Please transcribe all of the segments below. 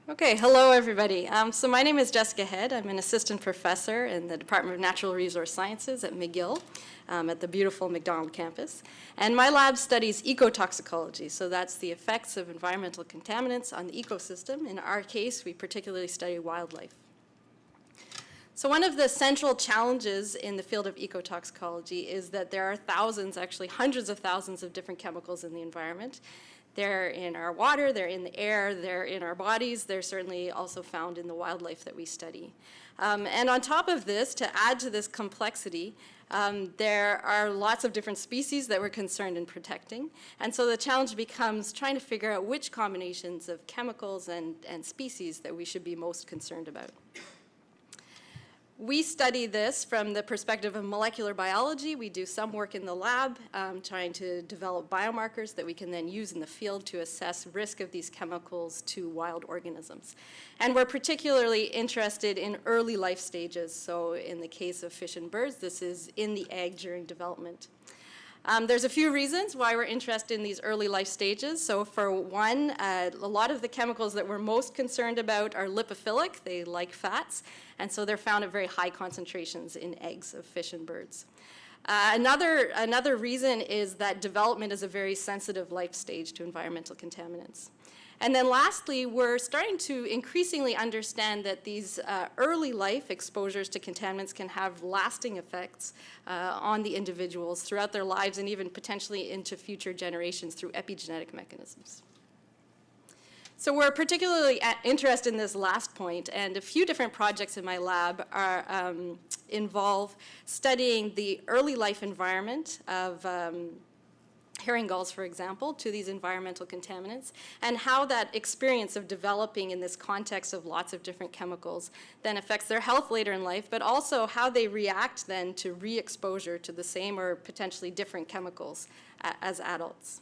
Okay, hello everybody. So my name is Jessica Head. I'm an assistant professor in the Department of Natural Resource Sciences at McGill at the beautiful McDonald campus. And my lab studies ecotoxicology, so that's the effects of environmental contaminants on the ecosystem. In our case, we particularly study wildlife. So one of the central challenges in the field of ecotoxicology is that there are thousands, actually hundreds of thousands of different chemicals in the environment. They're in our water, they're in the air, they're in our bodies, they're certainly also found in the wildlife that we study. And on top of this, to add to this complexity, there are lots of different species that we're concerned in protecting. And so the challenge becomes trying to figure out which combinations of chemicals and species that we should be most concerned about. We study this from the perspective of molecular biology. We do some work in the lab trying to develop biomarkers that we can then use in the field to assess risk of these chemicals to wild organisms. And we're particularly interested in early life stages. So in the case of fish and birds, this is in the egg during development. There's a few reasons why we're interested in these early life stages. So for one, a lot of the chemicals that we're most concerned about are lipophilic. They like fats, and so they're found at very high concentrations in eggs of fish and birds. Another reason is that development is a very sensitive life stage to environmental contaminants. And then lastly, we're starting to increasingly understand that these early life exposures to contaminants can have lasting effects on the individuals throughout their lives and even potentially into future generations through epigenetic mechanisms. So we're particularly interested in this last point, and a few different projects in my lab involve studying the early life environment of herring gulls, for example, to these environmental contaminants, and how that experience of developing in this context of lots of different chemicals then affects their health later in life, but also how they react then to re-exposure to the same or potentially different chemicals as adults.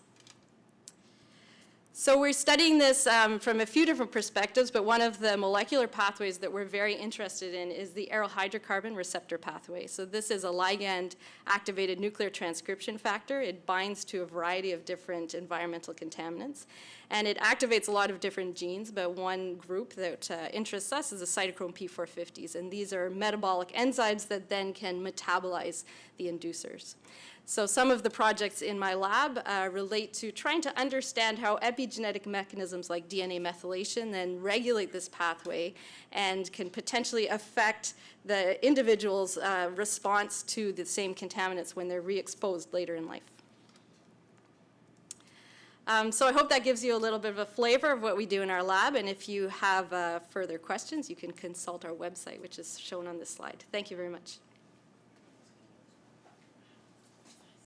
So we're studying this from a few different perspectives, but one of the molecular pathways that we're very interested in is the aryl hydrocarbon receptor pathway. So this is a ligand-activated nuclear transcription factor. It binds to a variety of different environmental contaminants, and it activates a lot of different genes, but one group that interests us is the cytochrome P450s, and these are metabolic enzymes that then can metabolize the inducers. So some of the projects in my lab relate to trying to understand how epigenetic mechanisms like DNA methylation then regulate this pathway and can potentially affect the individual's response to the same contaminants when they're re-exposed later in life. So I hope that gives you a little bit of a flavor of what we do in our lab, and if you have further questions, you can consult our website, which is shown on this slide. Thank you very much.